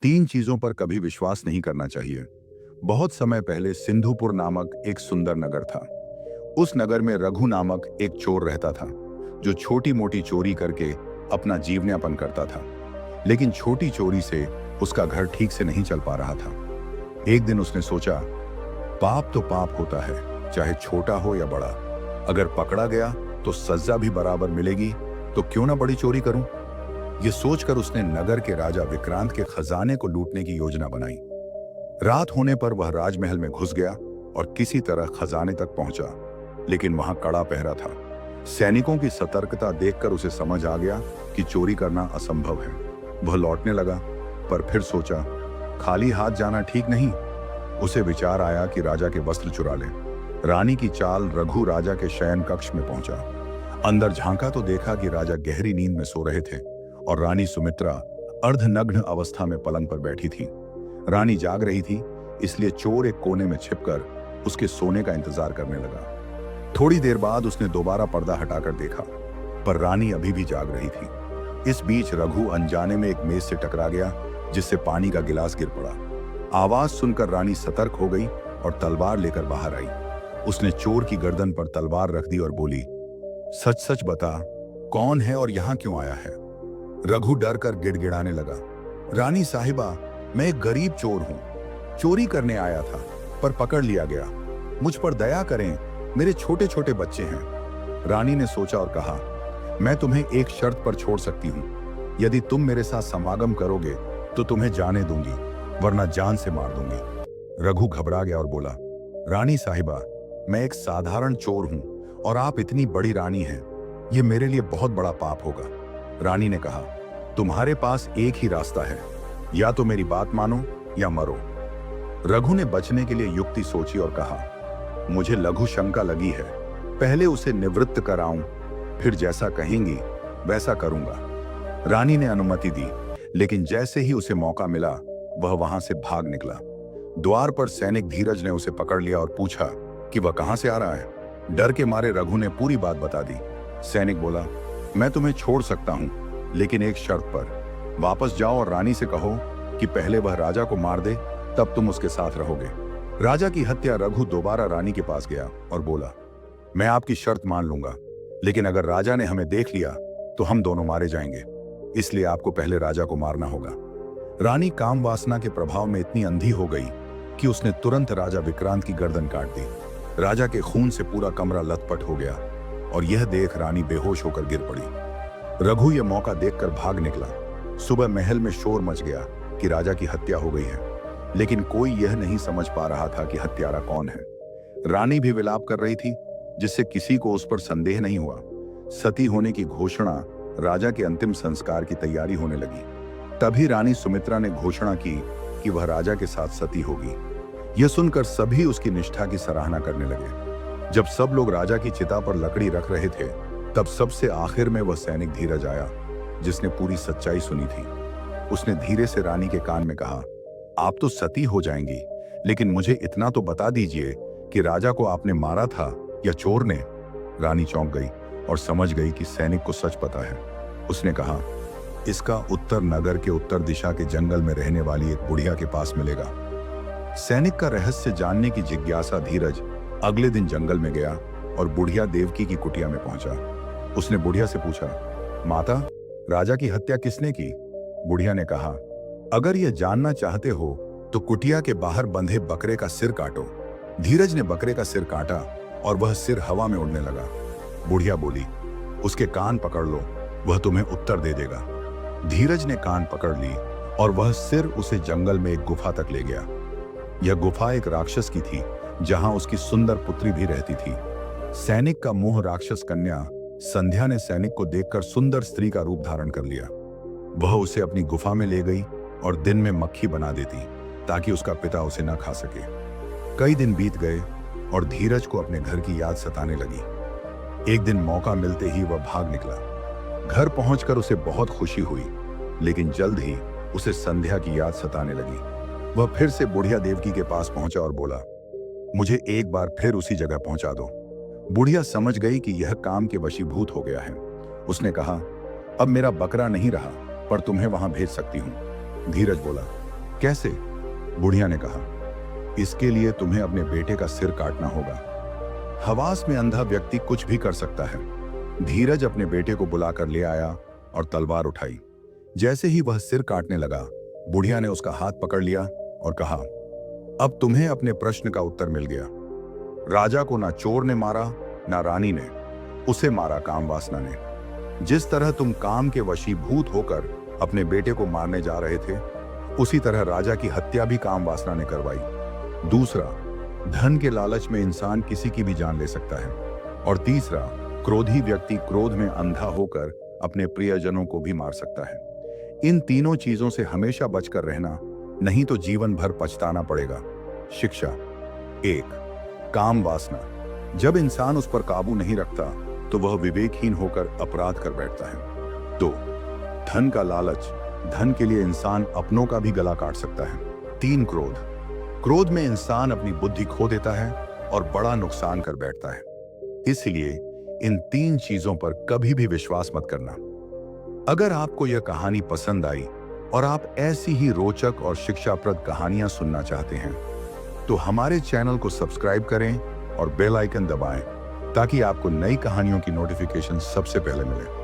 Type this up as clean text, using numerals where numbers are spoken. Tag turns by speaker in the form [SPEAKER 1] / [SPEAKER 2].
[SPEAKER 1] तीन चीजों पर कभी विश्वास नहीं करना चाहिए। बहुत समय पहले सिंधुपुर नामक एक सुंदर नगर था। उस नगर में रघु नामक एक चोर रहता था, जो छोटी मोटी चोरी करके अपना जीवनयापन करता था। लेकिन छोटी चोरी से उसका घर ठीक से नहीं चल पा रहा था। एक दिन उसने सोचा, पाप तो पाप होता है, चाहे छोटा हो या बड़ा। अगर पकड़ा गया तो सजा भी बराबर मिलेगी, तो क्यों ना बड़ी चोरी करूं। ये सोचकर उसने नगर के राजा विक्रांत के खजाने को लूटने की योजना बनाई। रात होने पर वह राजमहल में घुस गया और किसी तरह खजाने तक पहुंचा, लेकिन वहां कड़ा पहरा था। सैनिकों की सतर्कता देखकर उसे समझ आ गया कि चोरी करना असंभव है। वह लौटने लगा, पर फिर सोचा, खाली हाथ जाना ठीक नहीं। उसे विचार आया कि राजा के वस्त्र चुरा ले। रानी की चाल रघु राजा के शयन कक्ष में पहुंचा। अंदर झांका तो देखा कि राजा गहरी नींद में सो रहे थे और रानी सुमित्रा अर्धनग्न अवस्था में पलंग पर बैठी थी। रानी जाग रही थी, इसलिए चोर एक कोने में छिपकर उसके सोने का इंतजार करने लगा। थोड़ी देर बाद उसने दोबारा पर्दा हटाकर देखा, पर रानी अभी भी जाग रही थी। इस बीच रघु अनजाने में एक मेज से टकरा गया, जिससे पानी का गिलास गिर पड़ा। आवाज सुनकर रानी सतर्क हो गई और तलवार लेकर बाहर आई। उसने चोर की गर्दन पर तलवार रख दी और बोली, सच सच बता, कौन है और यहां क्यों आया है। रघु डर कर गिड़गिड़ाने लगा, रानी साहिबा, मैं एक गरीब चोर हूं। चोरी करने आया था, पर पकड़ लिया गया। मुझ पर दया करें, मेरे छोटे छोटे बच्चे हैं। रानी ने सोचा और कहा, मैं तुम्हें एक शर्त पर छोड़ सकती हूं। यदि तुम मेरे साथ समागम करोगे तो तुम्हें जाने दूंगी, वरना जान से मार दूंगी। रघु घबरा गया और बोला, रानी साहिबा, मैं एक साधारण चोर हूं और आप इतनी बड़ी रानी हैं। यह मेरे लिए बहुत बड़ा पाप होगा। रानी ने कहा, तुम्हारे पास एक ही रास्ता है, या तो मेरी बात मानो या मरो। रघु ने बचने के लिए युक्ति सोची और कहा, मुझे लघु शंका लगी है, पहले उसे निवृत्त कराऊं, फिर जैसा कहेंगी वैसा करूंगा। रानी ने अनुमति दी, लेकिन जैसे ही उसे मौका मिला वह वहां से भाग निकला। द्वार पर सैनिक धीरज ने उसे पकड़ लिया और पूछा कि वह कहां से आ रहा है। डर के मारे रघु ने पूरी बात बता दी। सैनिक बोला, मैं तुम्हें छोड़ सकता हूं, लेकिन एक शर्त पर। वापस जाओ और रानी से कहो कि पहले वह राजा को मार दे, तब तुम उसके साथ रहोगे। राजा की हत्या रघु दोबारा रानी के पास गया और बोला, मैं आपकी शर्त मान लूंगा, लेकिन अगर राजा ने हमें देख लिया तो हम दोनों मारे जाएंगे, इसलिए आपको पहले राजा को मारना होगा। रानी काम वासना के प्रभाव में इतनी अंधी हो गई कि उसने तुरंत राजा विक्रांत की गर्दन काट दी। राजा के खून से पूरा कमरा लथपथ हो गया और यह देख रानी बेहोश होकर गिर पड़ी। रघु यह मौका देखकर भाग निकला। सुबह महल में शोर मच गया कि राजा की हत्या हो गई है, लेकिन कोई यह नहीं समझ पा रहा था कि हत्यारा कौन है। रानी भी विलाप कर रही थी, जिससे किसी को उस पर संदेह नहीं हुआ। सती होने की घोषणा, राजा के अंतिम संस्कार की तैयारी होने लगी। तभी रानी सुमित्रा ने घोषणा की कि वह राजा के साथ सती होगी। यह सुनकर सभी उसकी निष्ठा की सराहना करने लगे। जब सब लोग राजा की चिता पर लकड़ी रख रहे थे, तब सबसे आखिर में वह सैनिक धीरज आया, जिसने पूरी सच्चाई सुनी थी। उसने धीरे से रानी के कान में कहा, आप तो सती हो जाएंगी, लेकिन मुझे इतना तो बता दीजिए कि राजा को आपने मारा था या चोर ने। रानी चौंक गई और समझ गई कि सैनिक को सच पता है। उसने कहा, इसका उत्तर नगर के उत्तर दिशा के जंगल में रहने वाली एक बुढ़िया के पास मिलेगा। सैनिक का रहस्य जानने की जिज्ञासा धीरज अगले दिन जंगल में गया और बुढ़िया देवकी की कुटिया में पहुंचा। उसने बुढ़िया से पूछा, माता, राजा की हत्या किसने की? बुढ़िया ने कहा, अगर यह जानना चाहते हो तो कुटिया के बाहर बंधे बकरे का सिर काटो। धीरज ने बकरे का सिर काटा और वह सिर हवा में उड़ने लगा। बुढ़िया बोली, उसके कान पकड़ लो, वह तुम्हें उत्तर दे देगा। धीरज ने कान पकड़ ली और वह सिर उसे जंगल में एक गुफा तक ले गया। यह गुफा एक राक्षस की थी, जहां उसकी सुंदर पुत्री भी रहती थी। सैनिक का मोह राक्षस कन्या संध्या ने सैनिक को देखकर सुंदर स्त्री का रूप धारण कर लिया। वह उसे अपनी गुफा में ले गई और दिन में मक्खी बना देती, ताकि उसका पिता उसे न खा सके। कई दिन बीत गए और धीरज को अपने घर की याद सताने लगी। एक दिन मौका मिलते ही वह भाग निकला। घर पहुंचकर उसे बहुत खुशी हुई, लेकिन जल्द ही उसे संध्या की याद सताने लगी। वह फिर से बुढ़िया देवकी के पास पहुंचा और बोला, मुझे एक बार फिर उसी जगह पहुंचा दो। बुढ़िया समझ गई कि यह काम के वशीभूत हो गया है। उसने कहा, अब मेरा बकरा नहीं रहा, पर तुम्हें वहां भेज सकती हूं। धीरज बोला, कैसे? बुढ़िया ने कहा, इसके लिए तुम्हें अपने बेटे का सिर काटना होगा। हवास में अंधा व्यक्ति कुछ भी कर सकता है। धीरज अपने बेटे को बुलाकर ले आया और तलवार उठाई। जैसे ही वह सिर काटने लगा, बुढ़िया ने उसका हाथ पकड़ लिया और कहा, अब तुम्हें अपने प्रश्न का उत्तर मिल गया। राजा को ना चोर ने मारा, ना रानी ने, उसे मारा काम वासना ने। जिस तरह तुम काम के वशीभूत होकर अपने बेटे को मारने जा रहे थे, उसी तरह राजा की हत्या भी काम वासना ने करवाई। दूसरा, धन के लालच में इंसान किसी की भी जान ले सकता है। और तीसरा, क्रोधी व्यक्ति क्रोध में अंधा होकर अपने प्रियजनों को भी मार सकता है। इन तीनों चीजों से हमेशा बचकर रहना, नहीं तो जीवन भर पछताना पड़ेगा। शिक्षा 1, काम वासना। जब इंसान उस पर काबू नहीं रखता तो वह विवेकहीन होकर अपराध कर बैठता है। 2, धन का लालच। धन के लिए इंसान अपनों का भी गला काट सकता है। 3, क्रोध। क्रोध में इंसान अपनी बुद्धि खो देता है और बड़ा नुकसान कर बैठता है। इसलिए इन 3 चीजों पर कभी भी विश्वास मत करना। अगर आपको यह कहानी पसंद आई और आप ऐसी ही रोचक और शिक्षाप्रद कहानियां सुनना चाहते हैं, तो हमारे चैनल को सब्सक्राइब करें और बेल आइकन दबाएं ताकि आपको नई कहानियों की नोटिफिकेशन सबसे पहले मिले।